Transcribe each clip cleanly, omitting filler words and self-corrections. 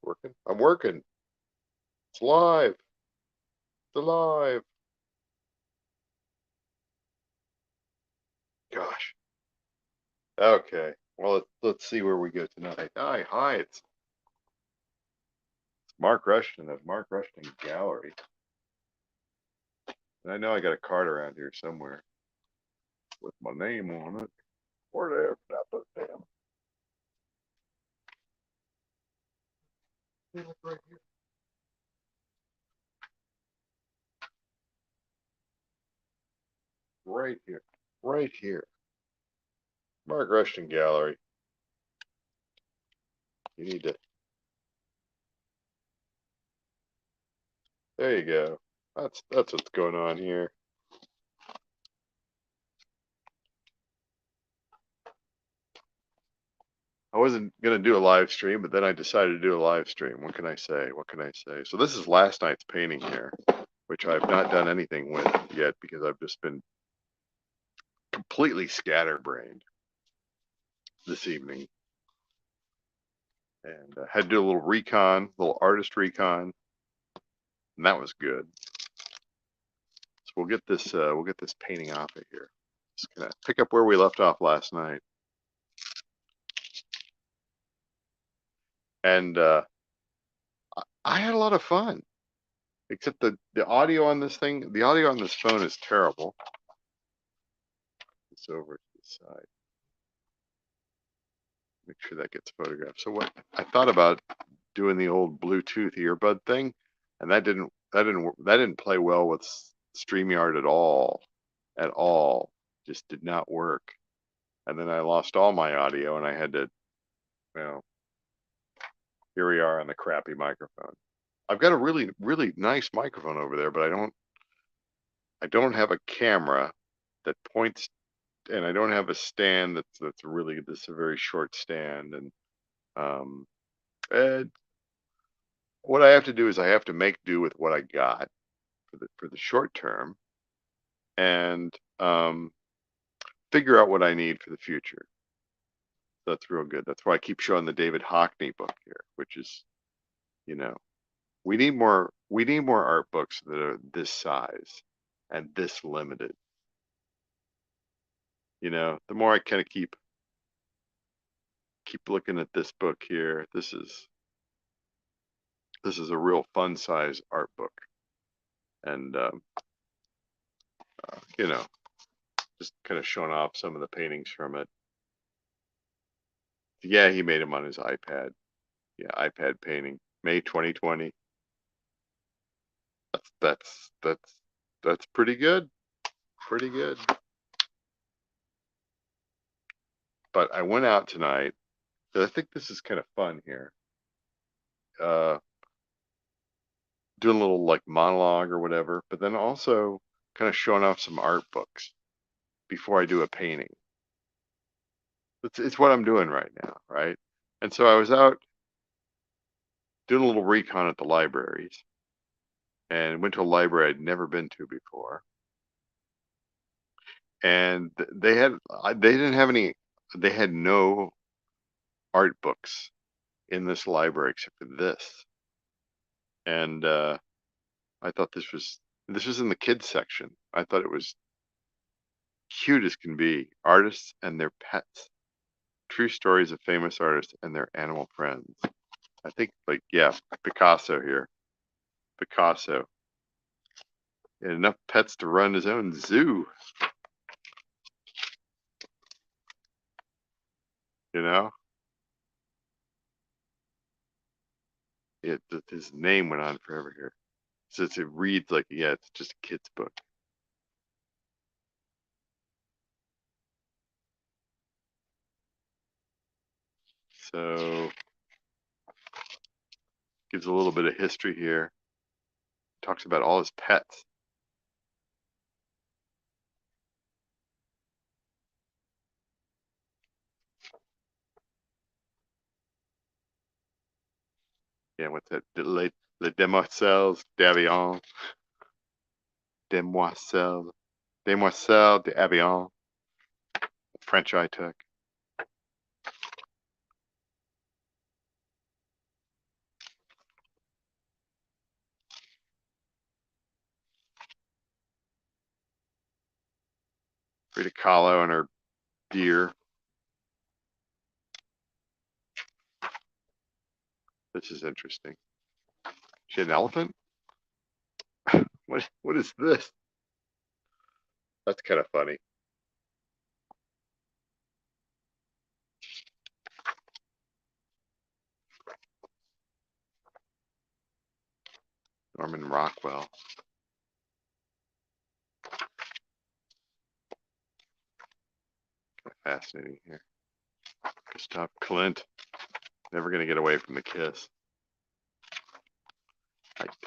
Working. I'm working. It's live. It's alive. Gosh. Okay. Well, let's see where we go tonight. Hi. It's Mark Rushton of Mark Rushton Gallery. And I know I got a card around here somewhere with my name on it. Where the hell did I put it down? Look right here. Right here. Right here. Mark Rushton Gallery. You need to. There you go. That's what's going on here. I wasn't gonna do a live stream, but then I decided to do a live stream. What can I say? What can I say? So this is last night's painting here, which I've not done anything with yet because I've just been completely scatterbrained this evening, and had to do a little recon, little artist recon, and that was good. So we'll get this painting off of here. Just gonna pick up where we left off last night, and I had a lot of fun. Except the audio on this thing, the audio on this phone is terrible. It's over to the side. Make sure that gets photographed. So what I thought about doing the old Bluetooth earbud thing, and that didn't play well with StreamYard at all, at all. Just did not work. And then I lost all my audio, and I had to, well, here we are on the crappy microphone. I've got a really nice microphone over there, but I don't have a camera that points, and I don't have a stand that's a very short stand, and um, what I have to do is I have to make do with what I got for the short term, and figure out what I need for the future. That's real good. That's why I keep showing the David Hockney book here, which is, you know, we need more art books that are this size and this limited. You know, the more I kind of keep looking at this book here, this is a real fun size art book, and you know, just kind of showing off some of the paintings from it. Yeah, he made them on his iPad. Yeah, iPad painting, May 2020. That's pretty good. Pretty good. But I went out tonight. I think this is kind of fun here. Doing a little like monologue or whatever, but then also kind of showing off some art books before I do a painting. It's what I'm doing right now, right? And so I was out doing a little recon at the libraries, and went to a library I'd never been to before. And they didn't have any, they had no art books in this library except for this. And I thought this was in the kids section. I thought it was cute as can be. Artists and their pets. True stories of famous artists and their animal friends. I think, like, yeah, Picasso here. Picasso. He had enough pets to run his own zoo. You know? His name went on forever here. So it reads like, yeah, it's just a kid's book. So gives a little bit of history here. Talks about all his pets. Yeah, what's that? Les Demoiselles d'Avion. Demoiselles d'Avion. French I took. Frida Kahlo and her deer. This is interesting. She had an elephant? What is this? That's kind of funny. Norman Rockwell. Fascinating here. Gustav Klimt. Never going to get away from the kiss.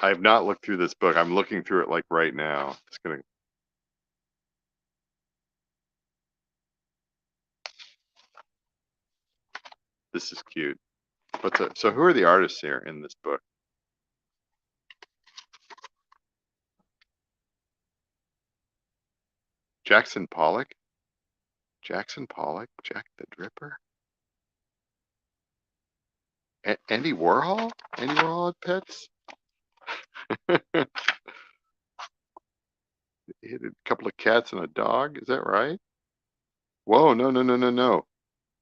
I have not looked through this book. I'm looking through it like right now. It's gonna. This is cute. So who are the artists here in this book? Jackson Pollock? Jackson Pollock? Jack the Dripper? Andy Warhol? Andy Warhol had pets? He had a couple of cats and a dog. Is that right? Whoa, no, no, no, no, no.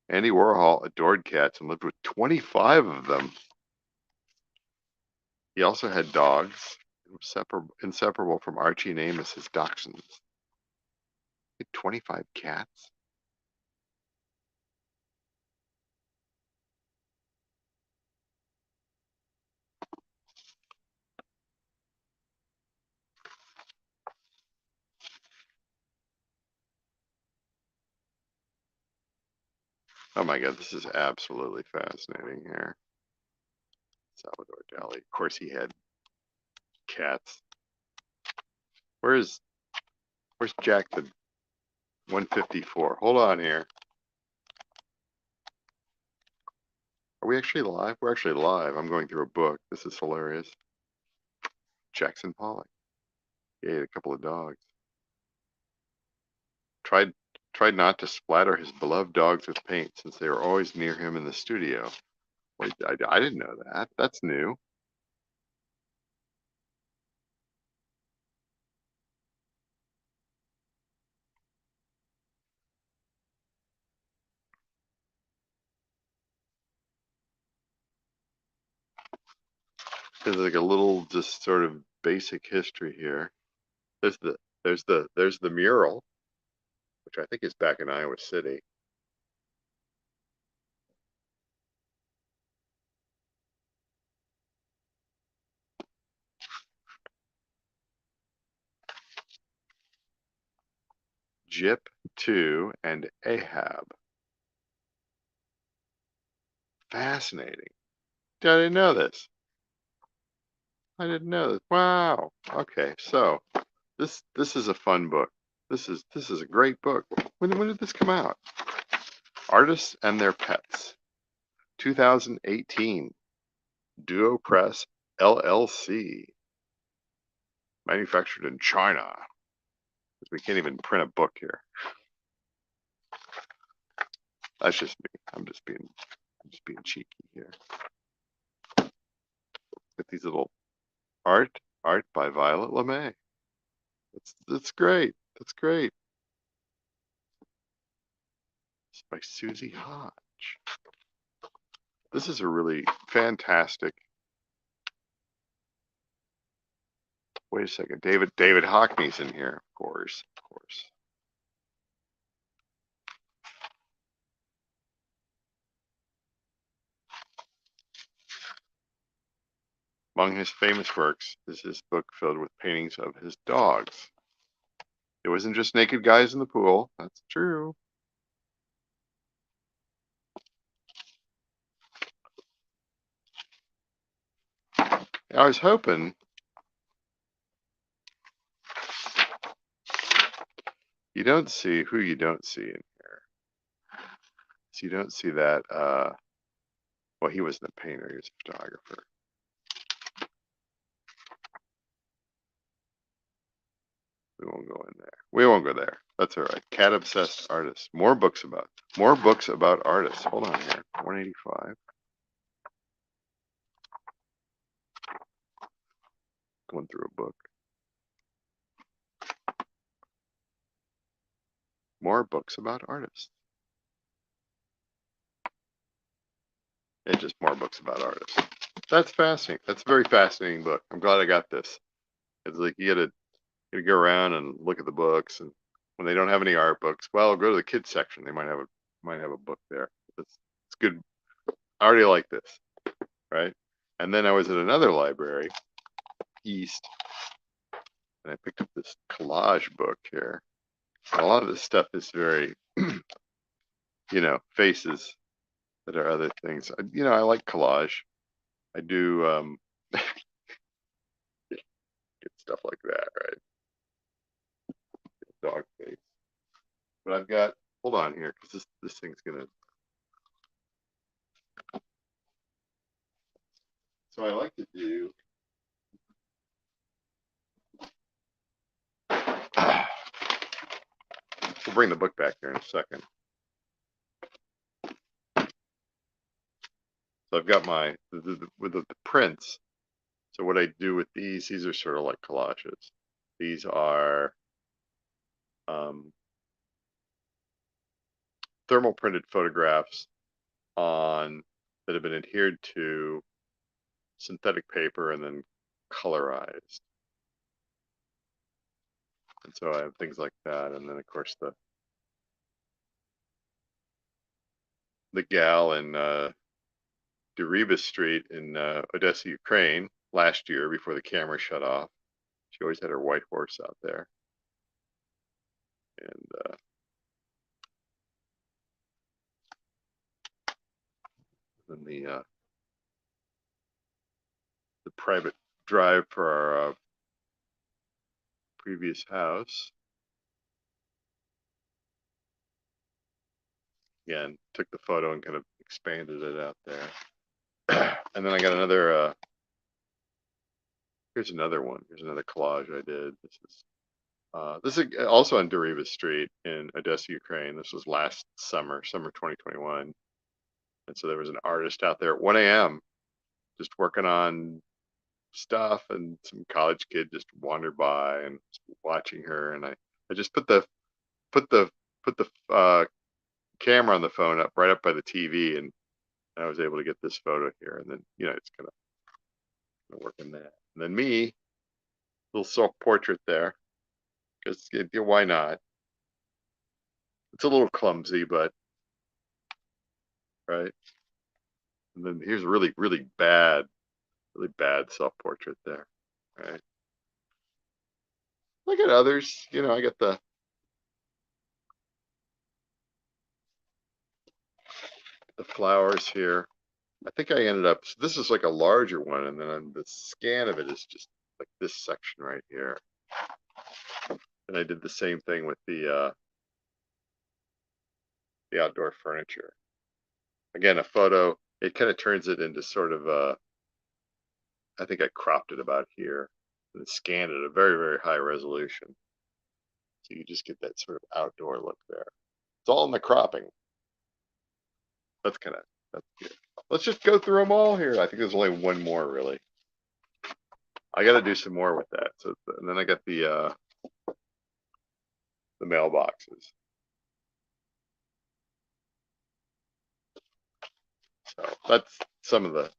Andy Warhol adored cats and lived with 25 of them. He also had dogs, inseparable from Archie and Amos, his dachshunds. He had 25 cats. Oh my God, this is absolutely fascinating here. Salvador Dali. Of course, he had cats. Where's Jack the 154? Hold on here. Are we actually live? We're actually live. I'm going through a book. This is hilarious. Jackson Pollock. He ate a couple of dogs. Tried not to splatter his beloved dogs with paint since they were always near him in the studio. Wait, I didn't know that. That's new. There's like a little just sort of basic history here. There's the there's the mural, which I think is back in Iowa City. Jip 2 and Ahab. Fascinating. I didn't know this. I didn't know this. Wow. Okay, so this is a fun book. This is a great book. When did this come out? Artists and Their Pets. 2018. Duo Press LLC. Manufactured in China. We can't even print a book here. That's just me. I'm just being cheeky here. With these little art by Violet LeMay. That's great. That's great. It's by Susie Hodge. This is a really fantastic. Wait a second. David Hockney's in here, of course. Among his famous works is his book filled with paintings of his dogs. It wasn't just naked guys in the pool. That's true. I was hoping you don't see who you don't see in here. So you don't see that. Well, he wasn't a painter; he was a photographer. We won't go in there. We won't go there. That's all right. Cat obsessed artist. More books about artists. Hold on here. 185. Going through a book. More books about artists. And just more books about artists. That's fascinating. That's a very fascinating book. I'm glad I got this. It's like you go around and look at the books, and when they don't have any art books, well, go to the kids section. They might have a book there. It's good. I already like this, right? And then I was at another library east, and I picked up this collage book here. And a lot of this stuff is very, faces that are other things. I like collage. I do get stuff like that, right? Dog face. But I've got, hold on here, because this thing's gonna. So I like to do. We'll bring the book back here in a second. So I've got my with the prints. So what I do with these are sort of like collages. These are thermal printed photographs on that have been adhered to synthetic paper and then colorized. And so I have things like that, and then of course the gal in Deribas Street in Odessa, Ukraine, last year before the camera shut off. She always had her white horse out there, and then the private drive for our previous house. Again, took the photo and kind of expanded it out there. And then I got another, here's another one. Here's another collage I did. This is also on Deribas Street in Odessa, Ukraine. This was last summer 2021. And so there was an artist out there at 1 a.m. just working on stuff, and some college kid just wandered by and watching her. And I just put the put the put the camera on the phone right up by the TV, and I was able to get this photo here. And then it's kind of working that. And then me, little self portrait there, because why not? It's a little clumsy, but right. And then here's a really bad self portrait there, right? Look at others. I got the flowers here. I think I ended up, so this is like a larger one, and then the scan of it is just like this section right here. And I did the same thing with the outdoor furniture. Again, a photo, it kind of turns it into sort of I think I cropped it about here and scanned it at a very high resolution. So you just get that sort of outdoor look there. It's all in the cropping. That's good. Let's just go through them all here. I think there's only one more really. I got to do some more with that. So, and then I got the mailboxes. So that's some of the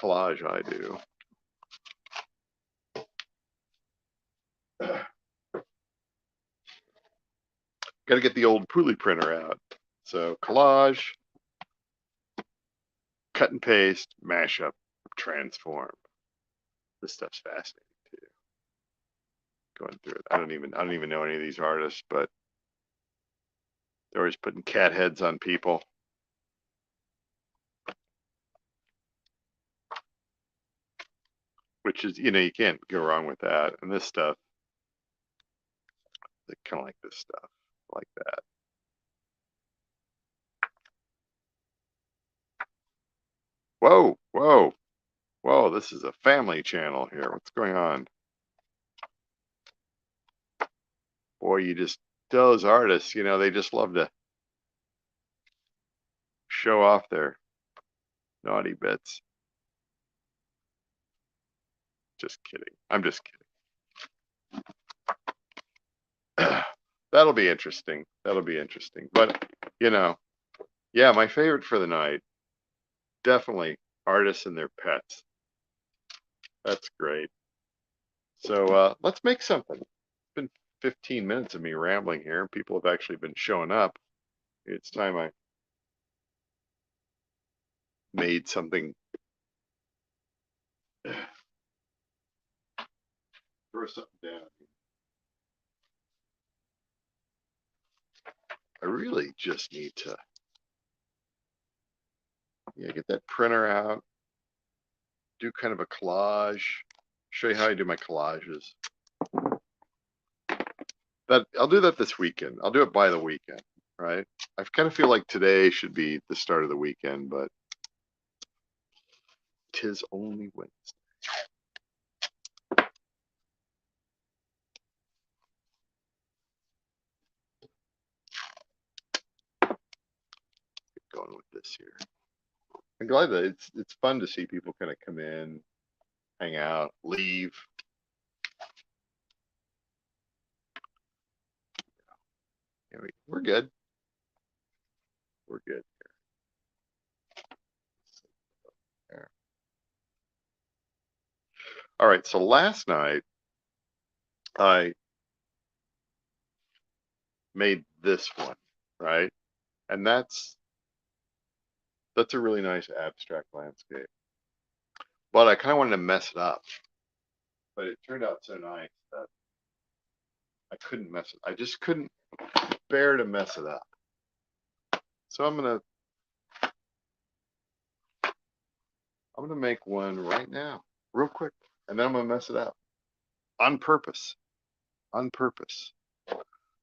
collage I do. Got to get the old Puli printer out. So collage, cut and paste, mash up, transform. This stuff's fascinating too. Going through it, I don't even know any of these artists, but they're always putting cat heads on people. Which is, you can't go wrong with that. And this stuff, kind of like this stuff, like that. Whoa, this is a family channel here. What's going on? Boy, those artists, they just love to show off their naughty bits. Just kidding. I'm just kidding. That'll be interesting. That'll be interesting. But, you know, yeah, my favorite for the night, definitely artists and their pets. That's great. So let's make something. It's been 15 minutes of me rambling here. People have actually been showing up. It's time I made something. Throw something down. I really just need to, yeah, get that printer out, do kind of a collage, show you how I do my collages. That I'll do that this weekend. I'll do it by the weekend, right? I kind of feel like today should be the start of the weekend, but 'tis only Wednesday. Get going with this here. I'm glad that it's fun to see people kind of come in, hang out, leave. Yeah, we're good. We're good here. All right. So last night I made this one, right? And that's a really nice abstract landscape. But I kind of wanted to mess it up. But it turned out so nice that I couldn't mess it. I just couldn't bear to mess it up. So I'm gonna make one right now, real quick, and then I'm gonna mess it up on purpose. On purpose.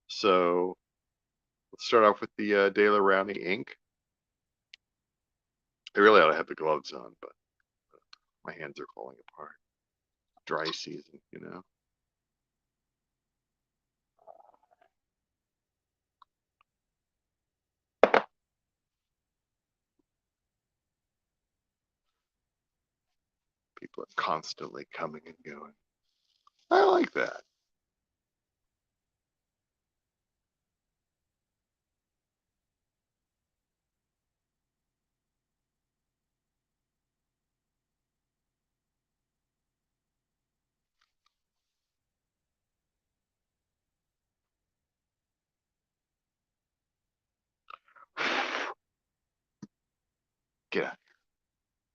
So let's start off with the Daler Rowney ink. I really ought to have the gloves on, but my hands are falling apart. Dry season, you know. People are constantly coming and going. I like that. Get out,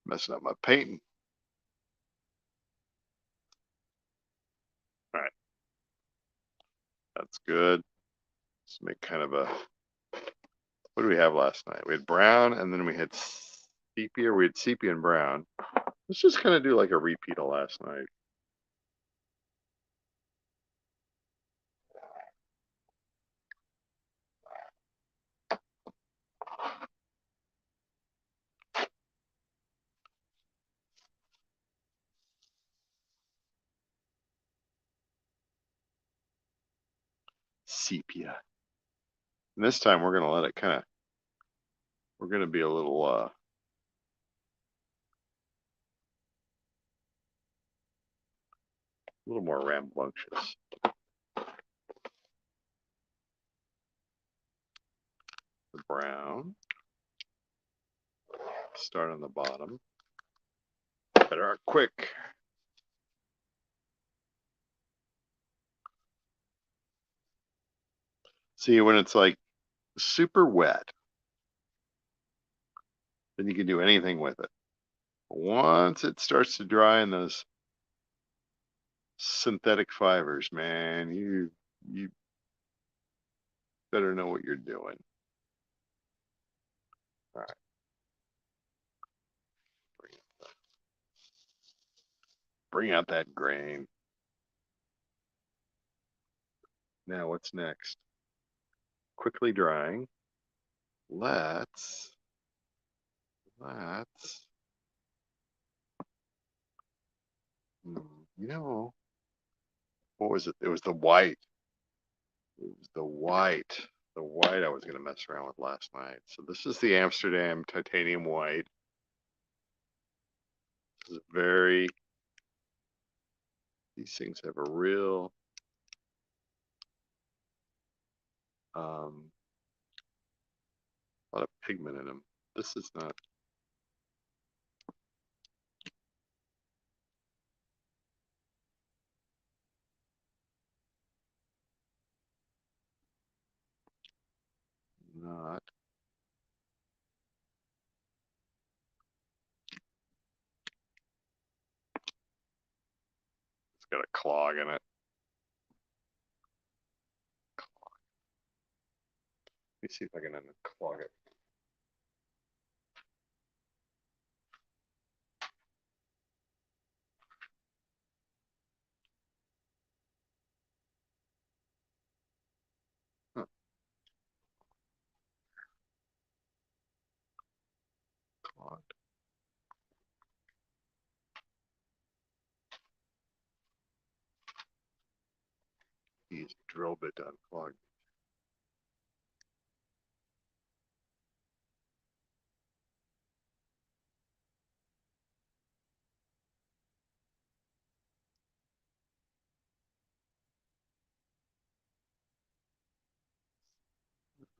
messing up my painting. All right, that's good. Let's make kind of a. What did we have last night? We had brown, and then we had sepia. We had sepia and brown. Let's just kind of do like a repeat of last night. Sepia. And this time we're gonna let it kind of. We're gonna be a little more rambunctious. The brown. Start on the bottom. Better quick. See, when it's like super wet, then you can do anything with it. Once it starts to dry in those synthetic fibers, man, you better know what you're doing. All right. Bring out that grain. Now what's next? Quickly drying. Let's you know, what was it? It was the white. It was the white. The white I was going to mess around with last night. So this is the Amsterdam titanium white. This is very, these things have a real A lot of pigment in them. This is not. Not. It's got a clog in it. Let me see if I can unclog it. Huh. Clogged. Use a drill bit to unclog.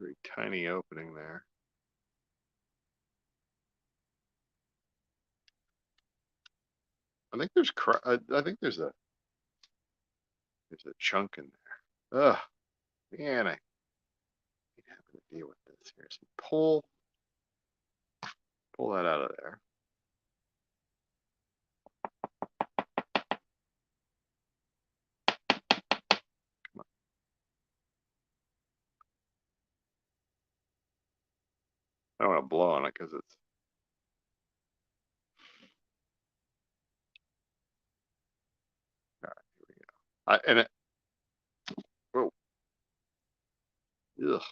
Very tiny opening there. I think there's I think there's a chunk in there. Ugh, man, I hate having to deal with this here. So pull that out of there. Come on. I don't want to blow on it because it's. All right, here we go. And it. Whoa. Ugh.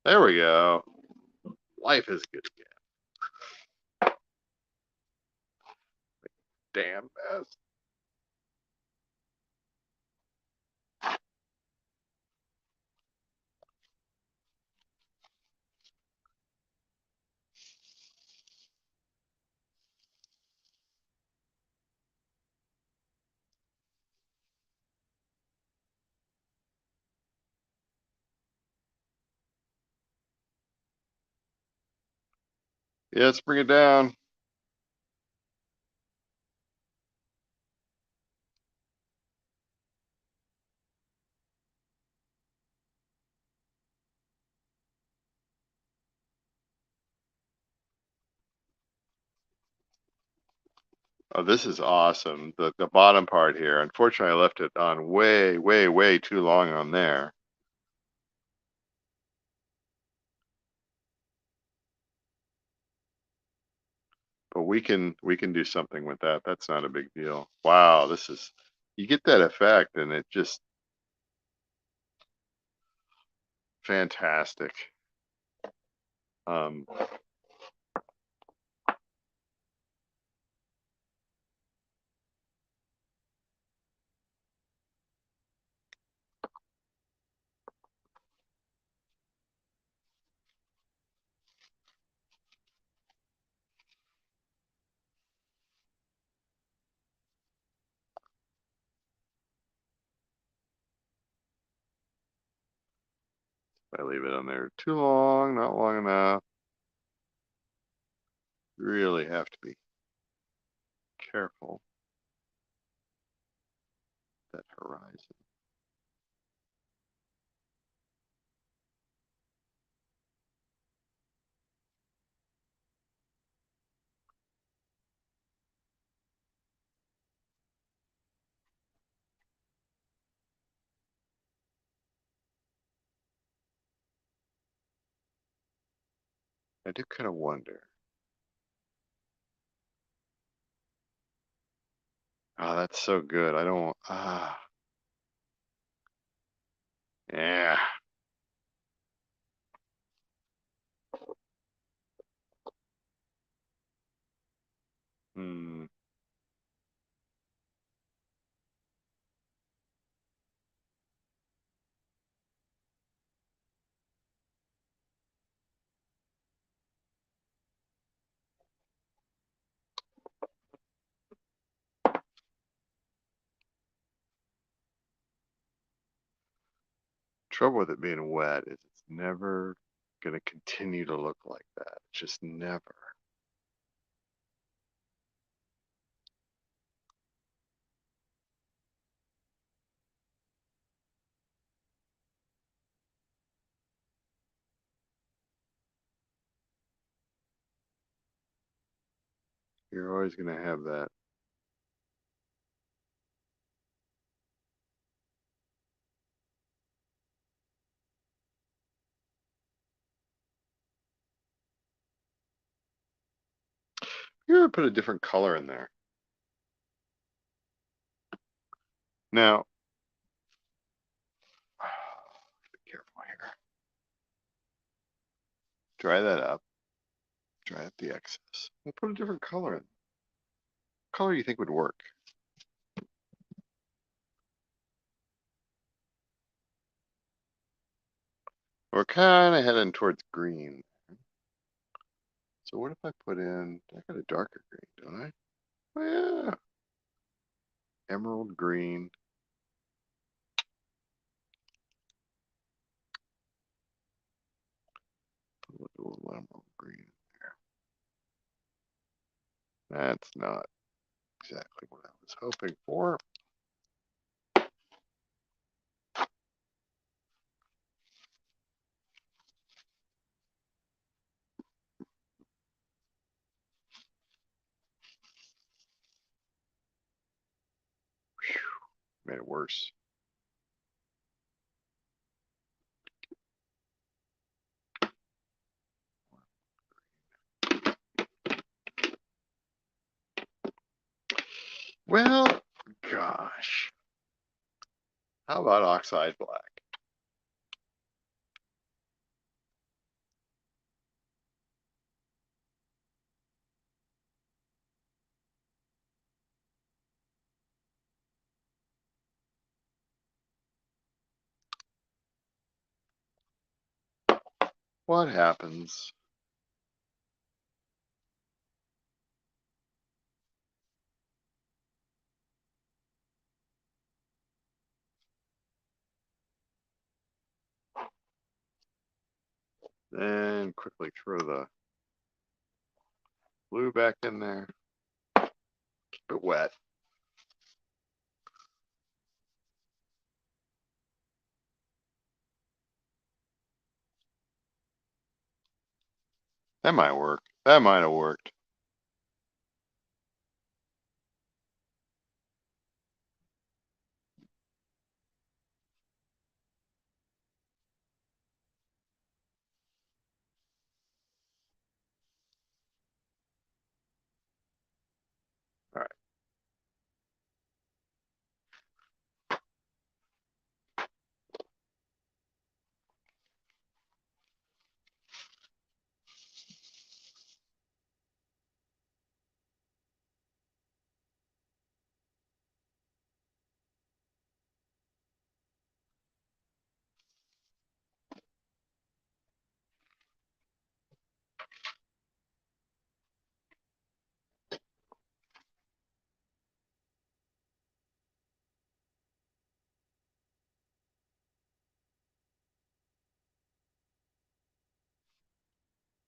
There we go. Life is good again. Damn mess. Yeah, let's bring it down. Oh, this is awesome. The bottom part here. Unfortunately, I left it on way too long on there. But we can do something with that. That's not a big deal. Wow, this is you get that effect and it just fantastic. Um, I leave it on there too long, not long enough. Really have to be careful. That horizon. I do kind of wonder. Oh, that's so good. I don't. Yeah. Hmm. trouble with it being wet is it's never going to continue to look like that. Just never. You're always going to have that. You ever put a different color in there? Now, be careful here. Dry that up. Dry up the excess. We'll put a different color in. What color you think would work? We're kind of heading towards green. So what if I put in, I got a darker green, don't I? Oh yeah. Emerald green. Put a little emerald green there. That's not exactly what I was hoping for. Whew, made it worse. Well, gosh. How about oxide black? What happens? Then quickly throw the blue back in there. Keep it wet. That might work. That might have worked. All right.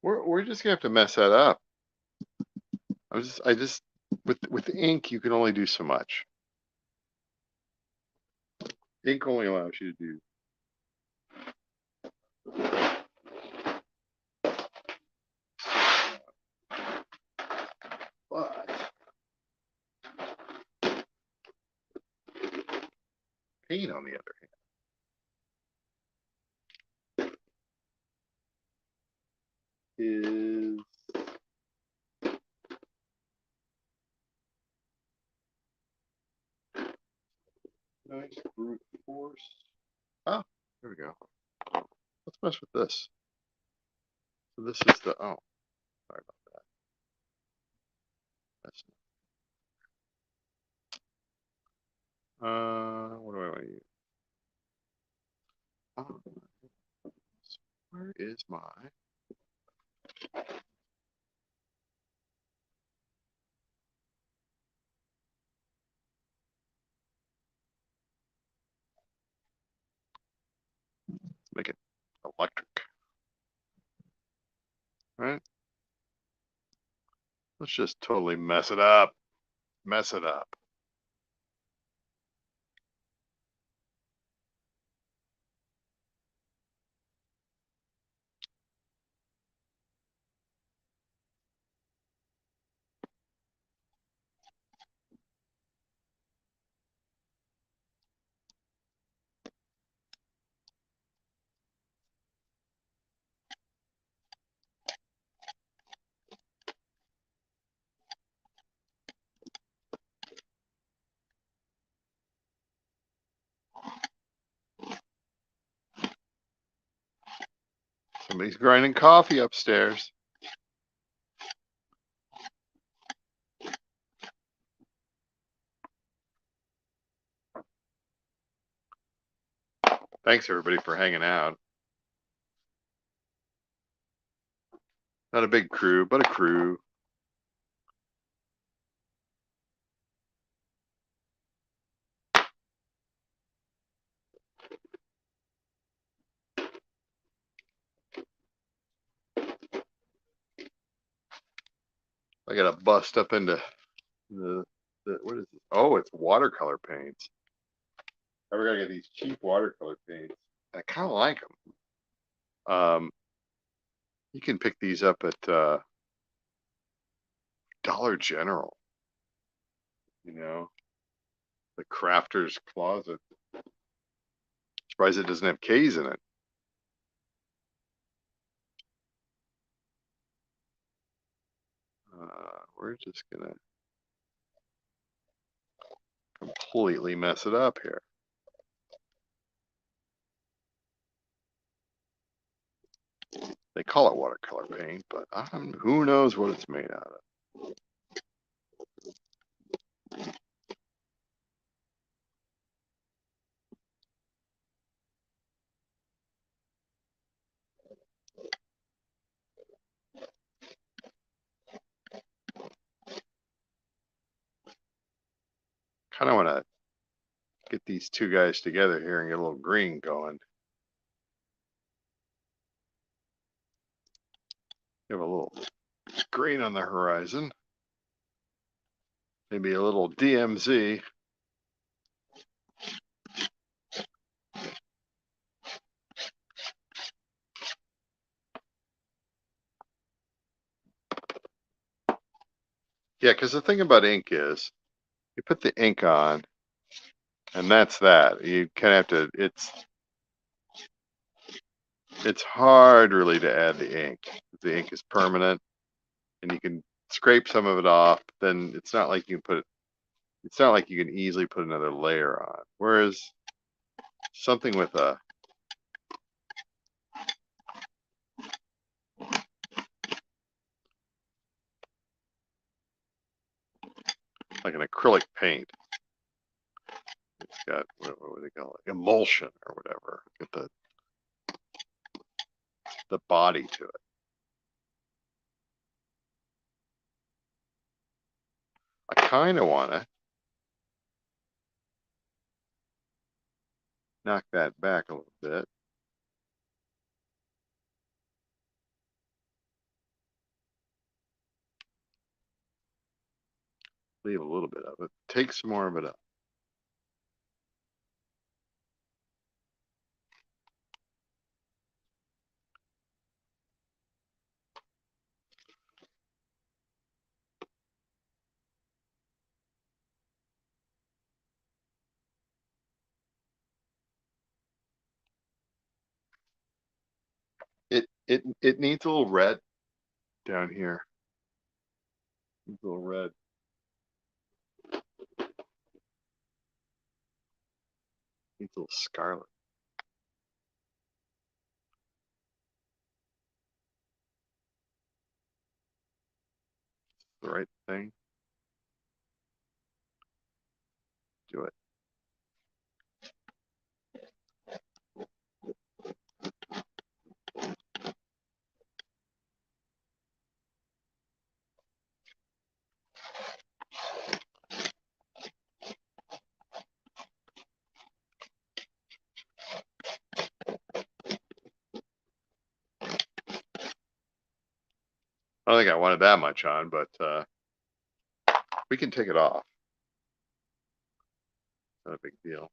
We're just gonna have to mess that up. I just with ink you can only do so much. Ink only allows you to do. But paint, on the other hand, is nice brute force. Oh, there we go. Let's mess with this. So this is the, oh, sorry about that. That's, what do I want to use? Oh, where is my, Make it electric. Right? Let's just totally mess it up. Mess it up. Somebody's grinding coffee upstairs. Thanks everybody for hanging out. Not a big crew, but a crew. I gotta bust up into the what is it? Oh, it's watercolor paints. We're gonna get these cheap watercolor paints. I kind of like them. You can pick these up at Dollar General. You know, the Crafter's Closet. Surprised it doesn't have K's in it. We're just gonna completely mess it up here. They call it watercolor paint, but who knows what it's made out of. Kind of want to get these two guys together here and get a little green going. You have a little green on the horizon. Maybe a little DMZ. Yeah, because the thing about ink is, you put the ink on, and that's that. You kind of have to. It's hard really to add the ink. The ink is permanent, and you can scrape some of it off. Then it's not like you can put. It's not like you can easily put another layer on. Whereas something with like an acrylic paint, it's got what do they call it? Emulsion or whatever. Get the body to it. I kind of want to knock that back a little bit. Leave a little bit of it. Take some more of it up. It needs a little red down here. Needs a little red. Needs a little scarlet. The right thing. Do it. I don't think I wanted that much on, but we can take it off. Not a big deal.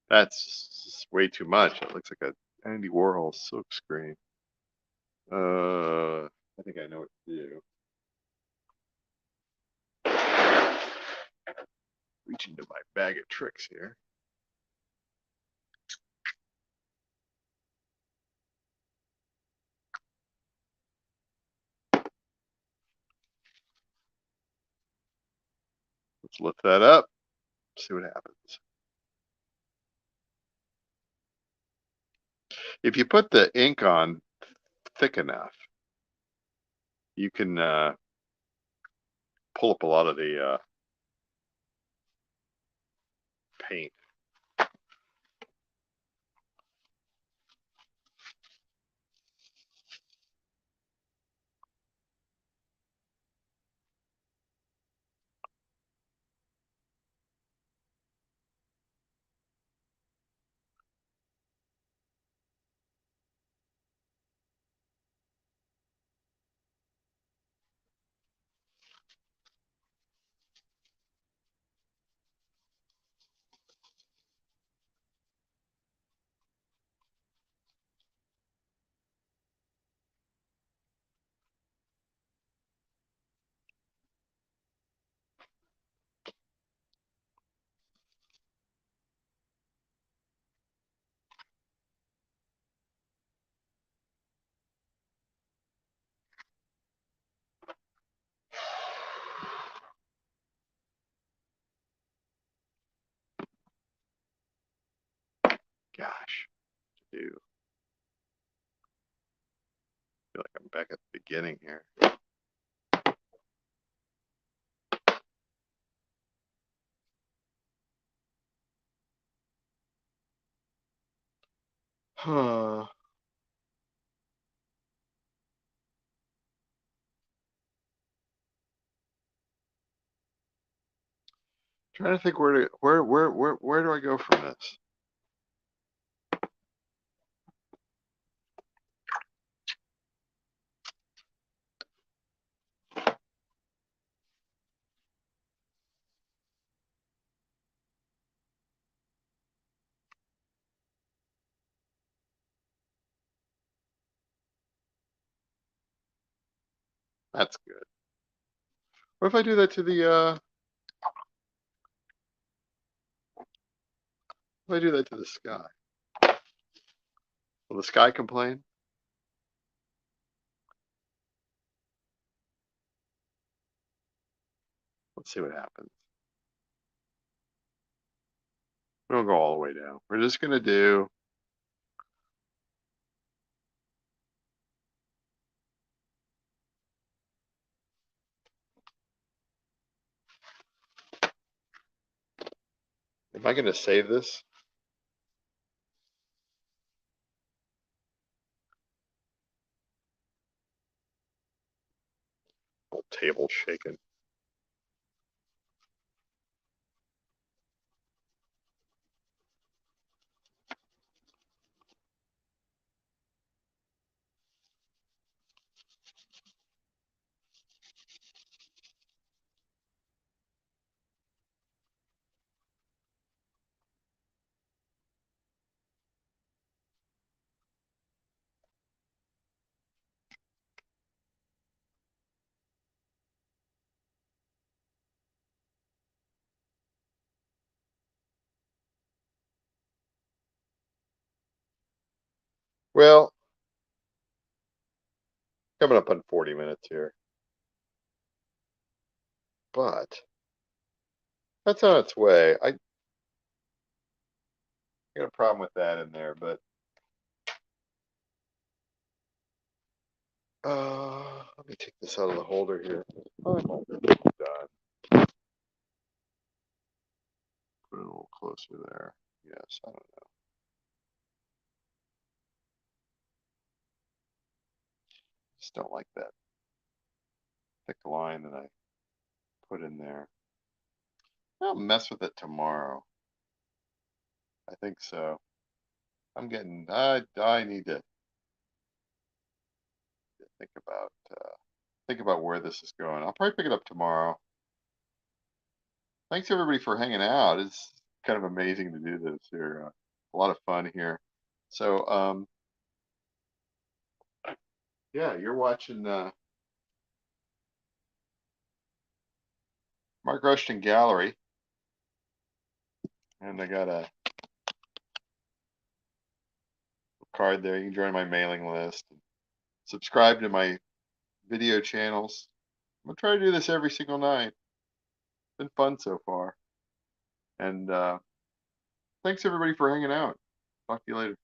That's just way too much. It looks like a Andy Warhol silk screen. I think I know what to do. Reach into my bag of tricks here. Let's lift that up, see what happens. If you put the ink on thick enough, you can pull up a lot of the paint. Gosh, dude, I feel like I'm back at the beginning here. Huh. Trying to think where do I go from this? That's good. What if I do that to the if I do that to the sky? Will the sky complain? Let's see what happens. We don't go all the way down. We're just gonna do am I gonna save this? Whole table shaking. Well, coming up on 40 minutes here. But that's on its way. I got a problem with that in there, but let me take this out of the holder here. I'm almost done. Put it a little closer there. Yes, I don't know. Just don't like that thick line that I put in there. I'll mess with it tomorrow. I think so. I need to think about where this is going. I'll probably pick it up tomorrow. Thanks everybody for hanging out. It's kind of amazing to do this here. A lot of fun here. So, yeah, you're watching Mark Rushton Gallery, and I got a card there. You can join my mailing list, and subscribe to my video channels. I'm gonna try to do this every single night. It's been fun so far, and thanks everybody for hanging out. Talk to you later.